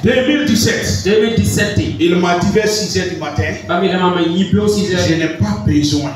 2017. Il m'a dit vers 6h du matin. Je n'ai pas besoin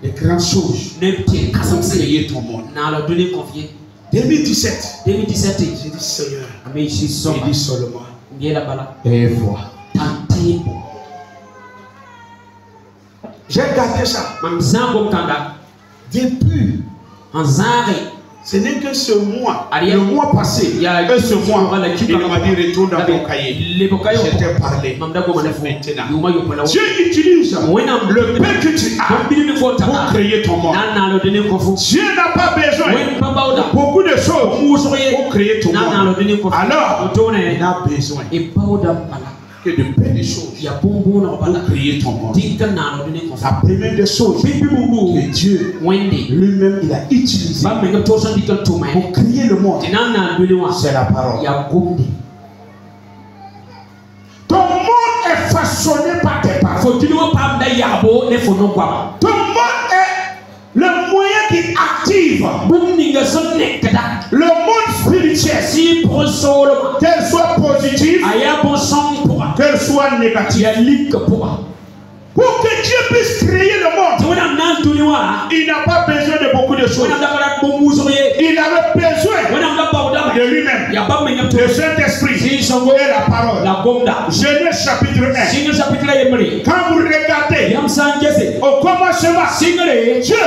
de grandes choses pour créer ton monde. 2017. J'ai dit Seigneur. J'ai dit seulement. Et voilà. J'ai gardé ça. Depuis. Ce n'est que ce mois, le mois passé, il m'a dit retourne dans ton cahier. Je t'ai parlé. Maintenant, Dieu utilise le peu que tu as pour créer ton monde. Dieu n'a pas besoin de beaucoup de choses pour créer ton monde. Alors, il a besoin que de peu de choses pour créer ton monde. La première des choses que Dieu lui-même il a utilisé pour créer le monde, c'est la parole. Ton monde est façonné par tes paroles. Ton monde est le moyen qui active le monde spirituel, qu'elle soit positive, qu'elle soit négative. Pour que Dieu puisse créer le monde, il n'a pas besoin de beaucoup de choses. Il avait besoin de lui-même, le Saint-Esprit et la parole. Genèse chapitre 1. Quand vous regardez, au commencement, Dieu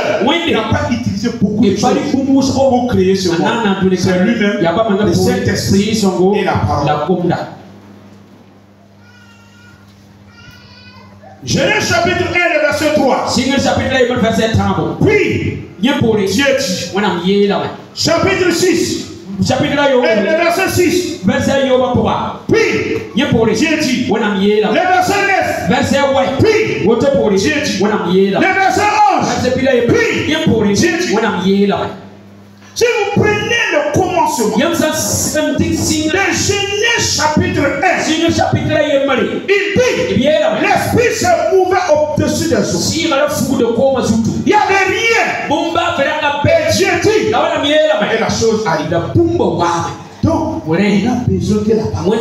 n'a pas utilisé beaucoup de choses pour créer ce monde. C'est lui-même, le Saint-Esprit et la parole. Genèse chapitre 1, le verset 3. Puis, Dieu dit. Chapitre 6. Et le verset 6. Puis, Dieu dit. Le verset 9. Puis, Dieu dit. Le verset 11. Puis, Dieu dit. Si vous prenez le commencement de Genèse chapitre 1, il dit l'esprit se mouvait au-dessus des eaux. Il n'y avait rien. Et Dieu dit, et la chose arrive. Donc, il a besoin que la parole.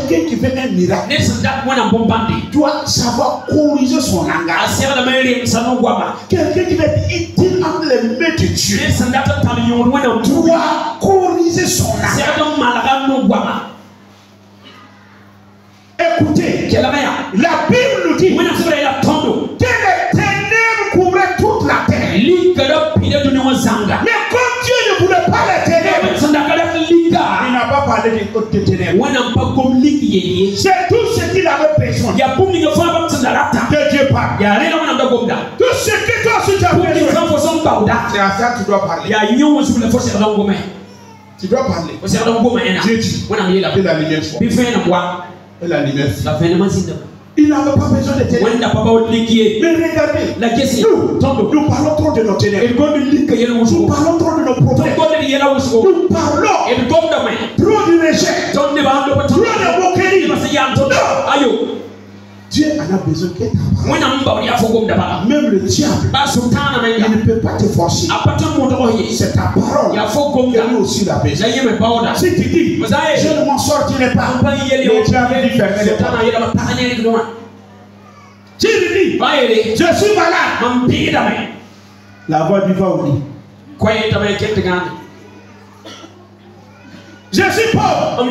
Quelqu'un qui fait un miracle doit savoir corriger son langage. Quelqu'un qui fait utile entre les mains de Dieu doit corriger son langage. Écoutez, la Bible nous dit que les ténèbres couvraient toute la terre. Mais comme Dieu ne voulait pas les ténèbres, il n'a pas parlé des côtes de ténèbres. C'est tout ce qu'il avait besoin. Que Dieu parle. Tout ce que toi aussi tu as besoin. C'est à ça que tu dois parler. Tu dois parler. Dieu dit que la lumière soit. Et la lumière soit. Il n'avait pas besoin de ténèbres. Mais regardez, nous parlons trop de nos ténèbres. Nous parlons trop de nos problèmes. Nous parlons trop du rejet, trop de moquerie. Dieu en a besoin que ta parole. Même le diable, il ne peut pas te forcer. C'est ta parole. Il nous aussi la besoin. Si tu dis, je ne m'en sortirai pas, le diable dit fermer les portes. Si tu dis, je suis malade, la voix du va au lit. Je suis pauvre.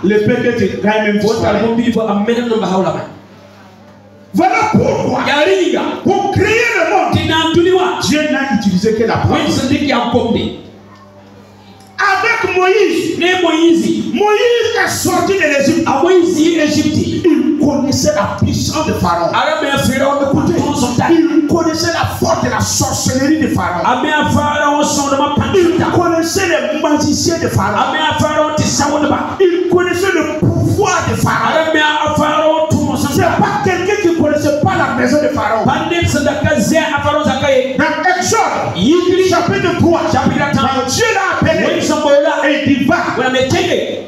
Le péché te gagne même pas. Voilà pourquoi, pour créer le monde, Dieu n'a utilisé que la parole. Avec Moïse est sorti de l'Égypte. Il connaissait la puissance de Pharaon. Il connaissait la force de la sorcellerie de Pharaon. Il connaissait les magiciens de Pharaon. Il connaissait le pouvoir de Pharaon. C'est pas quelqu'un qui ne connaissait pas la maison de Pharaon. Dans Exode, chapitre 3, Dieu l'a appelé et il dit va.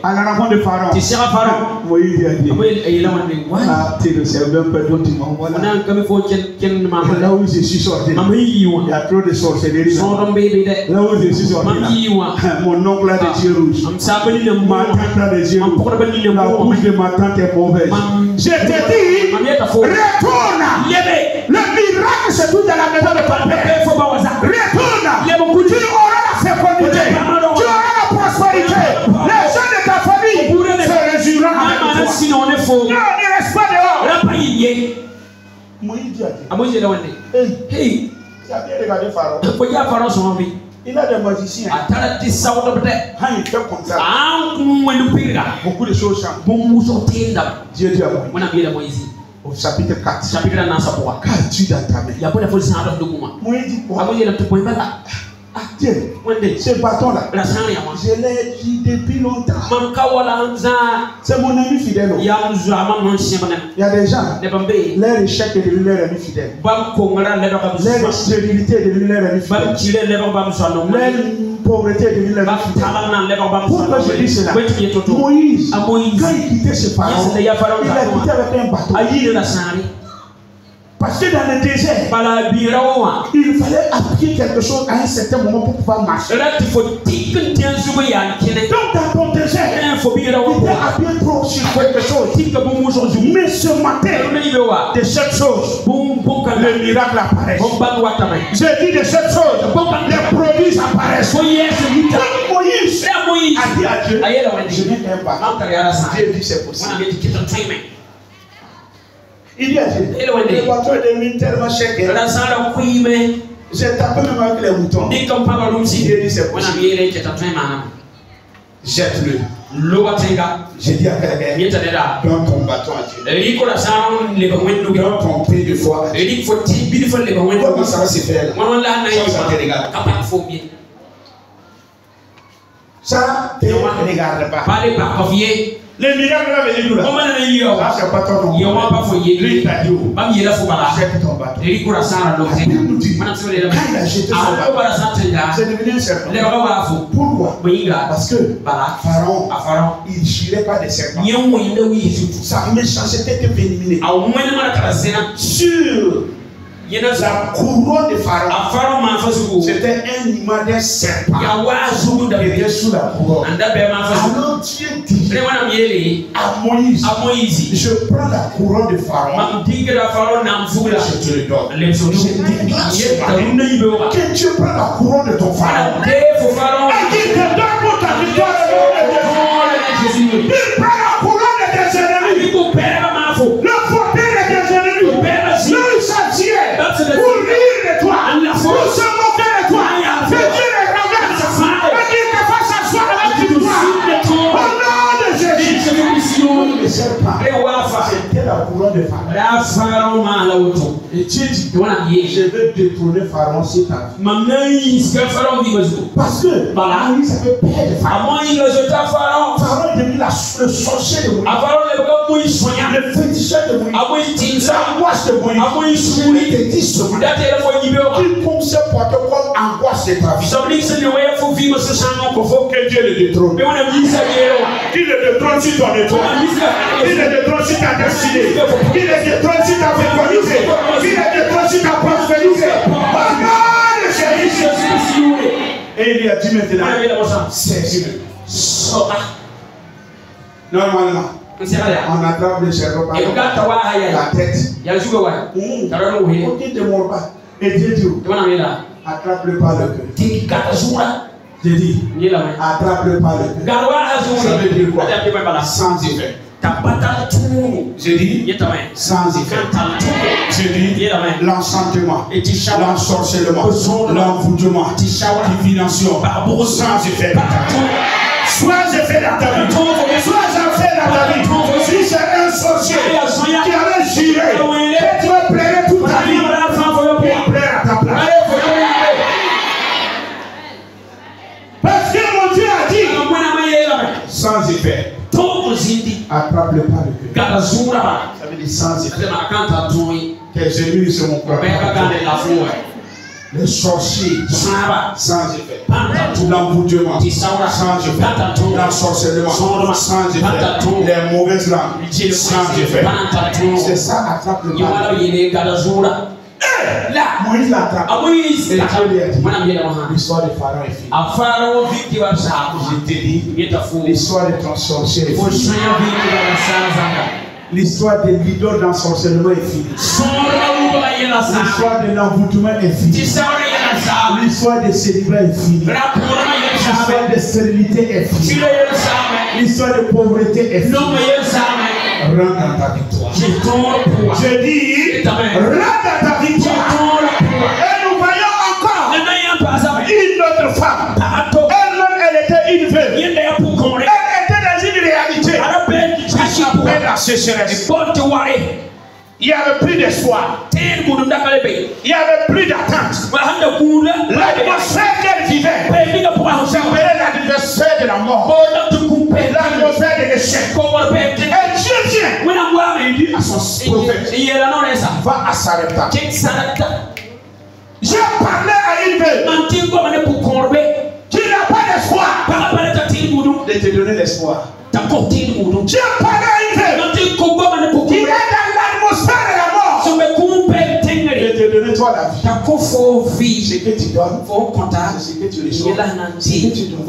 À la rencontre de Pharaon. Moïse a dit, tu ne sais même pas d'où tu m'envoies là. Là où je suis sorti, il y a trop de sorcellerie. Là où je suis sorti, mon oncle a des yeux rouges. Ma tante a des yeux rouges. La bouche de ma tante est mauvaise. Je te dis, retourne. Le miracle se trouve dans la maison de ton père. Retourne. Tu auras la fécondité. Tu auras la prospérité. Les gens de ta famille se réjouiront avec toi. Non, ne reste pas dehors. Moïse a dit, hey, tu as bien regardé Pharaon. Il a des magiciens. Il fait comme ça. Beaucoup de choses changent. Dieu dit à Moïse, au chapitre 4, qu'as-tu dans ta main? Moïse dit quoi? Dieu, ce bâton-là, je l'ai dit depuis longtemps. C'est mon ami fidèle. Il y a des gens, leur échec est devenu leur ami fidèle. Leur stérilité est devenue leur ami fidèle. Leur pauvreté est devenue leur ami fidèle. Pourquoi je dis cela? Moïse, quand il quittait ce pharaon, il a quitté avec un bateau. Parce que dans le désert, il fallait appliquer quelque chose à un certain moment pour pouvoir marcher. Donc dans ton désert, il était appuyé trop sur quelque chose. Mais ce matin, de cette chose, le miracle apparaît. Je dis de cette chose, les produits apparaissent. Moïse a dit à Dieu, je n'ai qu'un bateau. Dieu dit c'est possible. Il dit à Dieu, le bateau est devenu tellement cher que j'ai tapé même avec les moutons. Dieu dit c'est possible. Jette-le. J'ai dit à quelqu'un, donne ton bâton à Dieu. Donne ton prix de foi à Dieu. Comment ça va se faire là? Ça, tu ne regardes pas. Les miracles là venus là. Ça c'est pas ton nom. Lui t'a dit où? Jette ton bateau. La Bible nous dit, quand il a jeté son bateau, c'est devenu un serpent. Pourquoi? Parce que Pharaon, il ne girait pas des serpents. Sa méchanceté était éliminée. Sur la couronne de Pharaon, c'était un image d'un serpent qui était sous la couronne. Alors Dieu dit à Moïse, je prends la couronne de Pharaon et je te le donne. Que Dieu prend la couronne de ton Pharaon et qu'il te donne pour ta victoire. Il prend la couronne de tes ennemis. Le fauteuil de tes ennemis. Le châtier pour rire de toi, pour se moquer de toi, que Dieu les renverse et qu'il te fasse asseoir avec toi. Au nom de Jésus, le serpent, c'était la couronne de Pharaon. Et Dieu dit, je vais détourner Pharaon sur ta vie. Parce que Moïse avait peur de Pharaon. Pharaon est devenu le sorcier de Moïse. Le féticheur de Moïse. L'angoisse de Moïse. Il te dit ce matin qu'il peut se porter comme angoisse de ta vie. Il faut que Dieu le détrône. Qu'il le détrône sur ton étoile. Qu'il le détrône sur ta destinée. Qu'il le détrône sur ta fécondité. Qu'il le détrône sur ta prospérité. Au nom de Jésus. Et il a dit maintenant, c'est normalement, on attrape le cerveau par la tête. Pour qu'il ne te mord pas. Et Dieu dit, attrape-le par le cœur. J'ai dit, attrape-le par le cœur. Ça veut dire quoi? Sans effet. J'ai dit, sans effet. J'ai dit, l'enchantement, l'ensorcellement, l'envoûtement, divination, sans effet. Sois effet dans ta vie. Sois effet dans ta vie. Si c'est un sorcier qui avait juré que tu vas plaider toute ta vie, il plaire à ta place. Parce que mon Dieu a dit, sans effet. Attrape-le par le cœur. Ça veut dire sans effet. Tes ennemis sont mon problème. Les sorciers sans effet. L'envoûtement sans effet. L'ensorcellement sans effet. Les mauvaises langues sans effet. C'est ça attrape le mal. Là, Moïse l'attrape. Et Dieu lui a dit, l'histoire de Pharaon est finie. Je t'ai dit, l'histoire de ton sorcier est finie. L'histoire de l'idole d'ensorcellement est finie. L'histoire de l'envoûtement est finie. L'histoire de célibat est finie. L'histoire de stérilité est finie. L'histoire de pauvreté est finie. Rentre dans ta victoire. Je dis, rentre dans ta victoire. Et nous voyons encore une autre femme. Elle-même, elle était une veuve. Elle était dans une réalité. Elle s'appelle la sécheresse. Il n'y avait plus d'espoir. Il n'y avait plus d'attente. L'atmosphère qu'elle vivait s'appelait l'atmosphère de la mort. L'atmosphère de l'échec. Et Dieu vient et il dit à son prophète, va à Sarepta. J'ai parlé à une veuve qui n'a pas d'espoir de te donner l'espoir. J'ai parlé à une veuve qui est dans l'atmosphère de la mort. Je te donner toi la vie. Ce que tu donnes, c'est ce que tu reçois. Ce que tu donnes,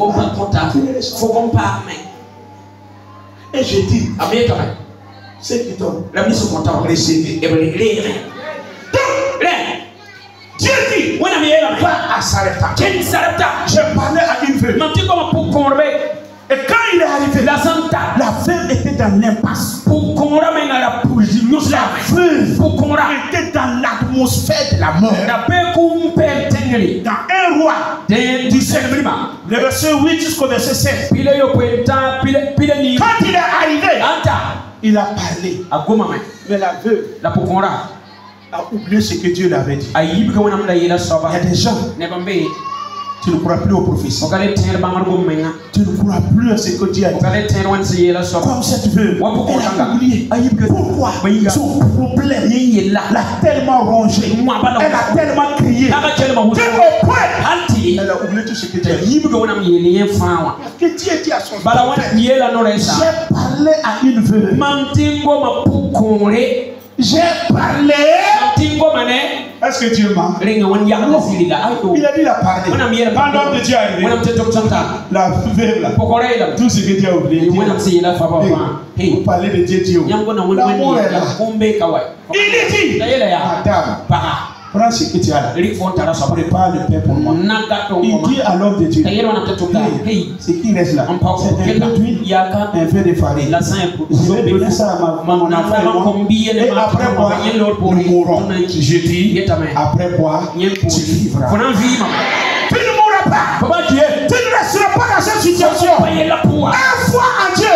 et je dis, ce qui donne, recevez. Dieu dit, va à Sarepta. J'ai parlé à une veuve. Et quand il est arrivé, la veuve était dans l'impasse. La veuve était dans l'atmosphère de la mort. Dans un roi du 7, le verset 8 jusqu'au verset 7. Quand il est arrivé, il a parlé. Mais la veuve a oublié ce que Dieu l'avait dit. Il y a des gens, tu ne crois plus aux prophéties. Tu ne crois plus à ce que Dieu a dit. Comme cette veuve, elle a oublié. Pourquoi? Son problème l'a tellement rongé. Elle a tellement crié. Au point, elle a oublié tout ce que Dieu a dit. Que Dieu dit à son prophète, j'ai parlé à une veuve. J'ai parlé. Est-ce que Dieu ment? Il a dit la parler. Pendant que Dieu est arrivé, la veuve là, tout ce que Dieu a oublié. Vous parlez de Dieu. L'amour est là. Il dit, Madame, prends ce que tu as là. Prépare le pain pour moi. Il dit à l'homme de Dieu, ce qui reste là, c'est un peu d'huile, un peu de farine. Je vais donner ça à mon enfant et après boire, nous mourrons. Je dis, après boire, tu vivras. Tu ne mourras pas. Tu ne resteras pas dans cette situation. Un fois en Dieu,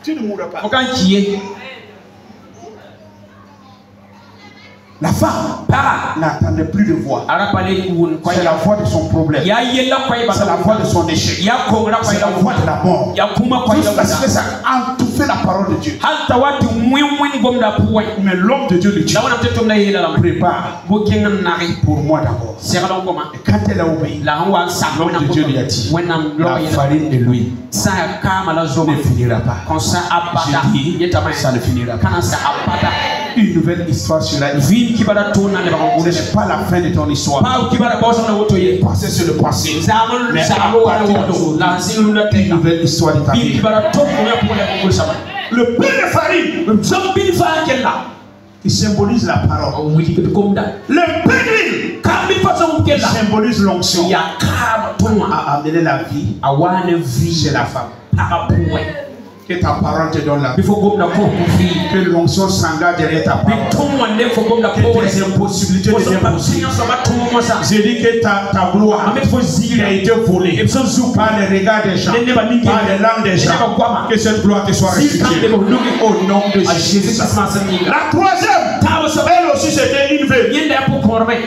tu ne mourras pas. La femme n'attendait plus de voix. C'est la voix de son problème. C'est la voix de son échec. C'est la voix de la mort. Tout parce que ça a entouré la parole de Dieu. Mais l'homme de Dieu le dit, prépare pour moi d'abord. Et quand elle a obéi, l'homme de Dieu lui a dit, la farine de l'huile ne finira pas. J'ai dit, ça ne finira pas. Une nouvelle histoire sur la vie. Ce n'est pas la fin de ton histoire. Passer sur le passé. Mais à partir une nouvelle histoire de ta vie. Le pain de farine qui symbolise la parole. Le pain d'huile qui symbolise l'onction a amené la vie chez la femme. Que ta parole te donne la vie. Que l'onction s'engage derrière ta parole. Que tes impossibilités deviennent possibles. J'ai dit que ta gloire a été volée par les regards des gens, par les langues des gens. Que cette gloire te soit restituée. Au nom de Jésus. La troisième, elle aussi c'était une veuve.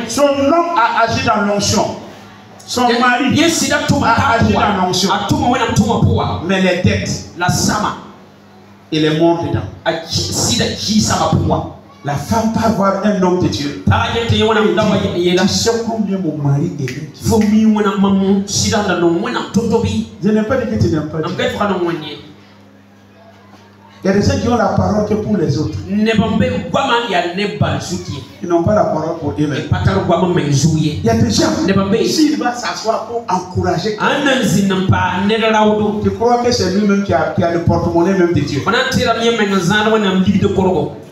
Son homme a agi dans l'onction. Son mari a agi dans l'onction. Mais les dettes, il est mort dedans. La femme peut avoir un homme de Dieu. Tu sais combien mon mari est Dieu. Je n'ai pas dit que tu n'aimes pas Dieu. Il y a des gens qui ont la parole que pour les autres. Ils n'ont pas la parole pour eux-mêmes. Il y a des gens, s'il va s'asseoir pour encourager quelqu'un, tu crois que c'est lui-même qui a le porte-monnaie même de Dieu.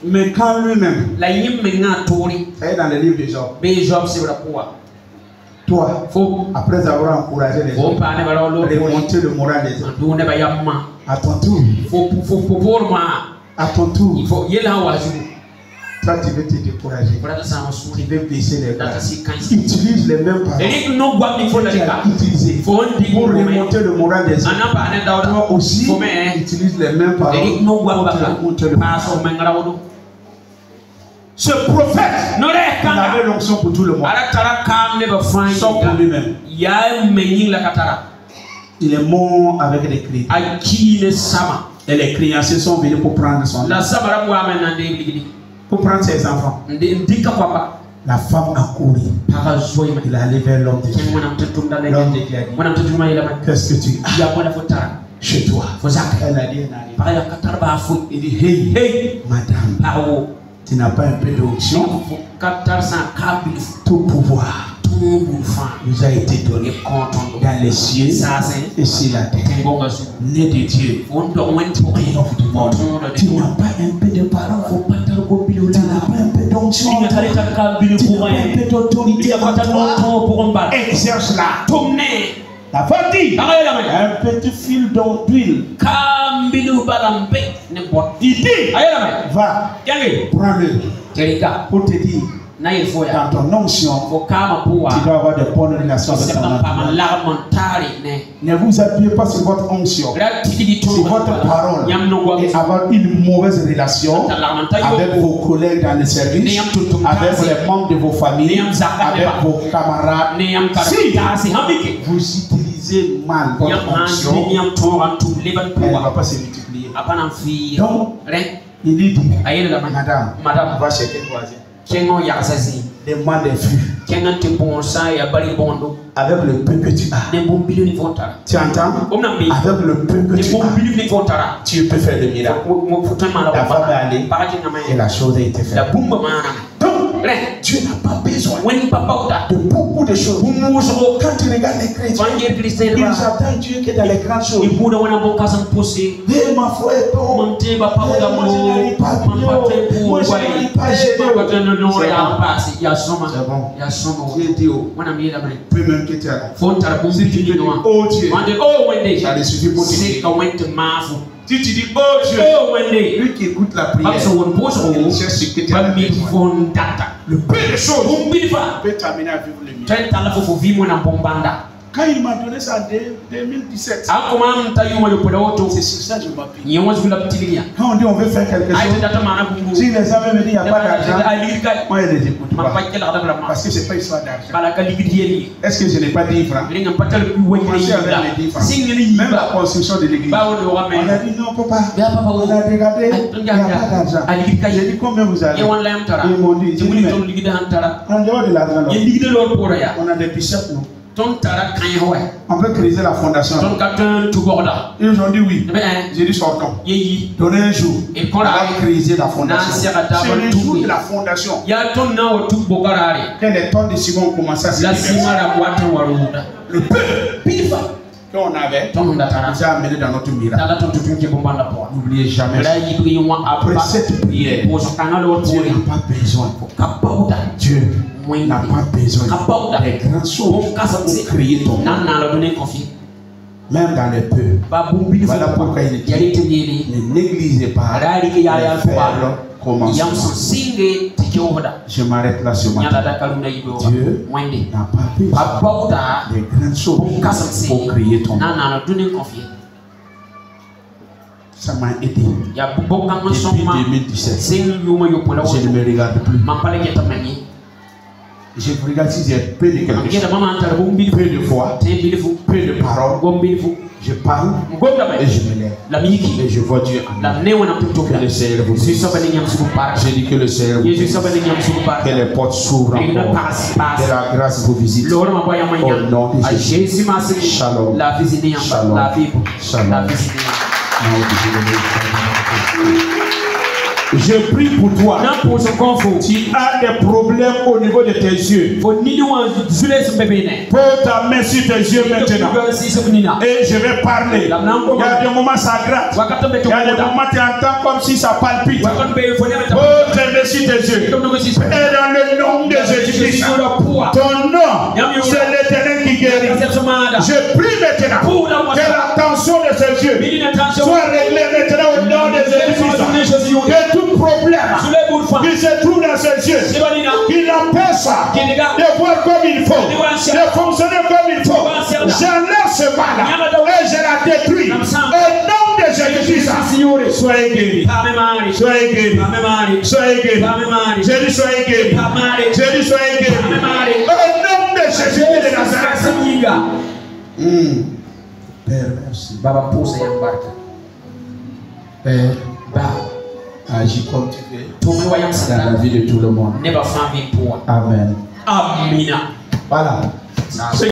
Mais quand lui-même, ça est dans le livre de Job. Toi, après avoir encouragé les autres, remonter le moral des autres. À ton tour. À ton tour. Toi, tu veux te décourager. Tu veux baisser les bras. Utilise les mêmes paroles. Utiliser pour remonter le moral des autres. Toi aussi, utilise les mêmes paroles pour remonter le moral. Ce prophète, il avait l'onction pour tout le monde. Sauf pour lui-même. Il est mort avec les cris. Et les créanciers sont venus pour prendre son enfant. Pour prendre ses enfants. La femme a couru. Il est allé vers l'homme de Dieu. L'homme de Dieu a dit, qu'est-ce que tu as chez toi? Elle a dit, il dit, hey, madame, tu n'as pas un peu d'onction? Tout pouvoir nous a été donné dans les cieux et sur la terre. Né de Dieu, tu n'as pas un peu de parole, tu n'as pas un peu d'onction, tu n'as pas un peu d'autorité en toi. Exerce-la. La femme dit, un petit fil d'huile. Il dit, va, prends-le pour te dire. Dans ton onction, tu dois avoir de bonnes relations avec ton entourage. Ne vous appuyez pas sur votre onction, sur votre parole, et avoir une mauvaise relation avec vos collègues dans le service, avec les membres de vos familles, avec vos camarades. Si vous utilisez mal votre onction, elle ne va pas se multiplier. Donc, il dit, madame, va chez tes voisins. Demande des flux. Avec le peu que tu as. Tu entends? Avec le peu que tu as, tu peux faire le miracle. La femme est allée et la chose a été faite. Donc, Dieu n'a pas besoin de beaucoup de choses. Quand tu regardes les chrétiens, ils attendent Dieu que dans les grandes choses. Eh, ma foi est pauvre. Moi, je n'arrive pas bien. Moi, je n'arrive pas c'est bon. Dieu dit, même que tu as si tu dis, oh Dieu, ça ne suffit pour te dire. Si tu dis, oh Dieu, lui qui écoute la prière, il cherche ce que tu as besoin. Le peu de choses peut t'amener à vivre le mieux. Quand il m'a donné ça en 2017, c'est sur ça que je m'appuie. Quand on dit on veut faire quelque chose, si les gens me disent qu'il n'y a pas d'argent, moi je ne les écoute pas. Parce que ce n'est pas histoire d'argent. Est-ce que je n'ai pas 10 francs? Même la construction de l'église, on a dit non, papa, on a regardé, il n'y a pas d'argent. J'ai dit combien vous avez? Ils m'ont dit, en dehors de l'argent, on a des bishops, non? On peut créer la fondation. Ils ont dit oui. J'ai dit sortons. Donnez un jour. On va créer la fondation. C'est le jour de la fondation que les tonnes de ciment ont commencé à se libérer. Le peu qu'on avait, nous a amené dans notre miracle. N'oubliez jamais. Après cette prière, Dieu n'a pas besoin. Dieu n'a pas besoin des grandes choses pour créer ton monde. Même dans les peu. Voilà pourquoi il dit ne négligez pas les faibles commencements. Je m'arrête là ce matin. Dieu n'a pas besoin des grandes choses pour créer ton monde. Ça m'a aidé. Depuis 2017, je ne me regarde plus. Je regarde si j'ai peu de quelque chose, peu de foi, peu de paroles. Je parle et je me lève. Et je vois Dieu en moi. Que le Seigneur vous bénisse. J'ai dit que le Seigneur vous bénisse. Que les portes s'ouvrent encore. Que la grâce vous visite. Au nom de Jésus. Shalom. Shalom. Shalom. Je prie pour toi. Tu as des problèmes au niveau de tes yeux. Pose ta main sur tes yeux maintenant. Et je vais parler. Il y a des moments ça gratte. Il y a des moments tu entends comme si ça palpite. Pose ta main sur tes yeux. Et dans le nom de Jésus-Christ, ton nom, c'est l'Éternel qui guérit. Je prie maintenant que la tension de ses yeux soit réglée maintenant au nom de Jésus-Christ. Que tout problème qui se trouve dans ses yeux, qui l'empêche de voir comme il faut, de fonctionner comme il faut, j'enlève ce mal et je la détruis. Au nom de Jésus-Christ, soyez guéris. Soyez guéris. Soyez guéris. Je dis soyez guéris. Je dis soyez guéris. Au nom de Jésus-Christ de Nazareth. Père, merci. Baba pousse et embarque. Père, agis comme tu veux dans la vie de tout le monde. Amen. Amina. Voilà.